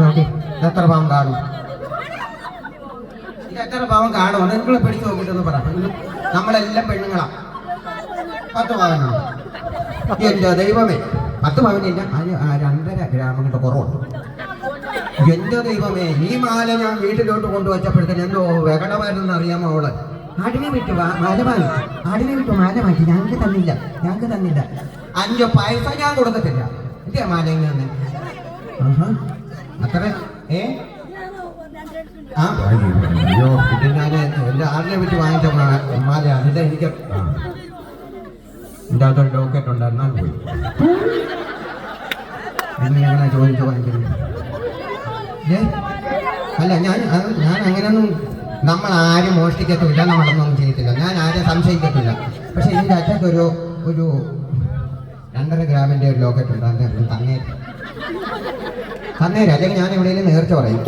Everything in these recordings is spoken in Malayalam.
നോക്കി എത്ര പാവം കാണും, ഇത് എത്ര പാവം കാണുമോ? നിങ്ങൾ പിടിച്ചു നോക്കിയിട്ടൊന്ന് പറ. നമ്മളെല്ലാം പെണ്ണുങ്ങളാ. 10 പവനാണ്. എൻ്റെ ദൈവമേ, 10 പവനില്ല, അതിന് 2.5 ഗ്രാം കൊണ്ട് കുറവുണ്ട്. എൻ്റെ ദൈവമേ, ഈ മാല ഞാൻ വീട്ടിലോട്ട് കൊണ്ടുവച്ചപ്പോഴത്തേന് എന്തോ വെകടമായിരുന്നെന്ന് അറിയാമോ അവള്? ആടിനെ വിട്ടു മാല വാങ്ങി, ആടിനെ വിട്ടു മാല വാങ്ങി. ഞങ്ങൾക്ക് തന്നില്ല 5 പൈസ ഞാൻ കൊടുക്കത്തില്ല. എൻ്റെ മാലയിൽ നിന്ന് അത്ര അയ്യോ, ഇത് ഞാൻ എൻ്റെ ആടിനെ വിട്ട് വാങ്ങിച്ച മാലയാണ്. ഇത് എനിക്ക് എൻ്റെ അകത്തൊരു ലോക്കറ്റ് ഉണ്ടായിരുന്നാൽ പോയി. പിന്നെ എങ്ങനെ ചോദിച്ചു വാങ്ങിക്കുന്നു? അല്ല, ഞാൻ അങ്ങനെയൊന്നും, നമ്മൾ ആരും മോഷ്ടിക്കത്തില്ല, നമ്മളൊന്നും ചെയ്യത്തില്ല, ഞാൻ ആരും സംശയിക്കത്തില്ല. പക്ഷെ ഇതിൻ്റെ അറ്റത്തൊരു 2.5 ഗ്രാമിൻ്റെ ഒരു ലോക്കറ്റ് ഉണ്ട്. അത് തന്നേരം അല്ലെങ്കിൽ ഞാൻ എവിടെയെങ്കിലും നേർച്ച പറയും.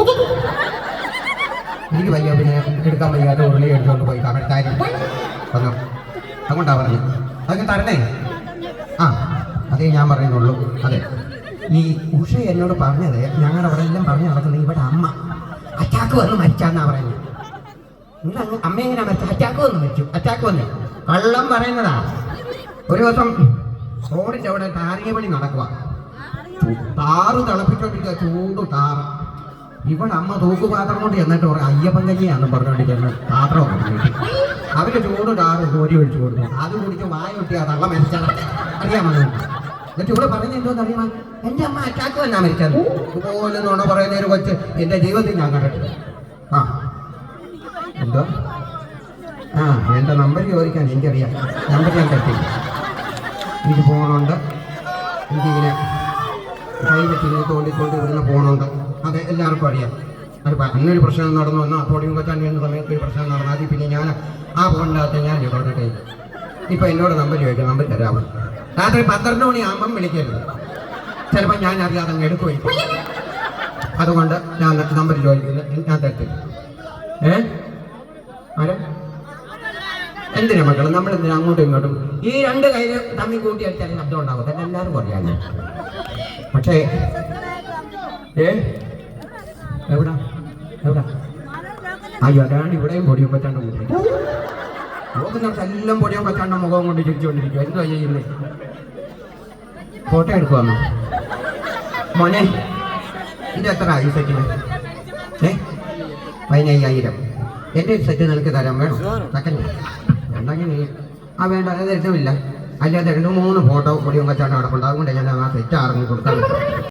എനിക്ക് വയ്യ, പിന്നെ എടുക്കാൻ വയ്യാത്ത ഉരുളി എടുത്തുകൊണ്ട് പോയി കടക്കാരും വന്നു. അതുകൊണ്ടാണ് പറഞ്ഞത്. അതൊക്കെ തരണേ. അതേ ഞാൻ പറയുന്നുള്ളൂ. അതെ, ഈ ഉഷ എന്നോട് പറഞ്ഞത് ഞങ്ങളുടെ അവിടെ എല്ലാം പറഞ്ഞു നടക്കുന്നത് ഇവിടെ അമ്മ അറ്റാക്ക് വന്ന് മരിച്ചാന്നാ പറയുന്നത്. നിങ്ങൾ അമ്മ എങ്ങനെയാ മരിച്ചത്? അറ്റാക്ക് വന്നു കള്ളം പറയുന്നതാണ്. ഒരു ദിവസം റോഡിൻ്റെ അവിടെ ടാറിയ പണി നടക്കുക, താറ് തിളപ്പിച്ചോണ്ടിരിക്കുക, ചൂട് താറ്. ഇവിടെ അമ്മ തൂക്കുപാത്രം കൊണ്ട് ചെന്നിട്ട് പറയും അയ്യപ്പൻ കഞ്ഞിയാണെന്ന് പറഞ്ഞുകൊണ്ടിരിക്കുന്നത്. പാത്രം അവര് ചൂട് താറ് കോരി ഒഴിച്ചു കൊടുത്തു. അത് കുടിച്ച് വായ ഒട്ടിയാ തള്ള മരിച്ചാൽ അറിയാമോ? എന്നിട്ട് ഇവിടെ പറയുന്നത് എന്തോന്ന് അറിയാമോ? എൻ്റെ അമ്മ അറ്റാക്ക് വന്നാ മരിച്ചത്. ഇതുപോലെ നുണ പറയുന്ന ഒരു കൊച്ച് എൻ്റെ ജീവിതത്തിൽ ഞാൻ കണ്ടിട്ടില്ല. എന്തോ എൻ്റെ നമ്പർ ചോദിക്കാൻ എനിക്കറിയാം. നമ്പർ ഞാൻ കെട്ടില്ല. എനിക്ക് ഫോണുണ്ട്, എനിക്കിങ്ങനെ കൈ വെച്ചിങ്ങനെ തോണ്ടിക്കൊണ്ട് ഇവിടുന്ന് ഫോണുണ്ട്. അത് എല്ലാവർക്കും അറിയാം. അത് അന്നൊരു പ്രശ്നം നടന്നു വന്നാൽ പോടിയും കൊച്ചാണ്ടി എന്ന സമയത്ത് ഒരു പ്രശ്നം നടന്നു. അതിൽ പിന്നെ ഞാൻ ആ ഫോണിനകത്ത് ഞാൻ പറഞ്ഞിട്ടേ ഇപ്പം എന്നോട് നമ്പർ ചോദിക്കാം, നമ്പർ തരാമോ? രാത്രി 12 മണിയാകുമ്പം വിളിക്കരുത്. ചിലപ്പോൾ ഞാൻ അറിയാതെ അങ്ങ് എടുക്കുകയും. അതുകൊണ്ട് ഞാൻ നമ്പർ ചോദിക്കുന്നത് ഞാൻ തരത്തില്ല. ആരെ എന്തിനാ മക്കൾ, നമ്മളെന്തിനാ അങ്ങോട്ടും ഇങ്ങോട്ടും ഈ 2 കയ്യിൽ തമ്മിൽ കൂട്ടി അടിച്ചാലും ശബ്ദം ഉണ്ടാകും. തന്നെ എല്ലാവരും പറയാം. പക്ഷേ എവിടാ അയ്യോ, അതാണ് ഇവിടെയും പൊടിയും പറ്റാണ്ട് കൂട്ടി നോക്കുന്നിടത്ത് എല്ലാം പൊടിയും പറ്റാണ്ട മുഖം കൊണ്ട് ചിരിച്ചുകൊണ്ടിരിക്കും. എന്തോ ചെയ്യുന്നേ? ഫോട്ടോ എടുക്കുവാന്നോ മോനെ? ഇത് എത്ര ആയി സെറ്റിന്? 15,000. എൻ്റെ ഒരു സെറ്റ് നിനക്ക് തരാൻ വേണം. സെക്കൻഡ് ഉണ്ടെങ്കിൽ നീ വേണ്ട, അത് എടുത്തുമില്ല. അല്ലാതെ 2-3 ഫോട്ടോ പൊടിയും കച്ചാണ്ട് കിടപ്പുണ്ട്. അതുകൊണ്ട് ഞാൻ ആ സെറ്റ് ആർക്കും കൊടുക്കാൻ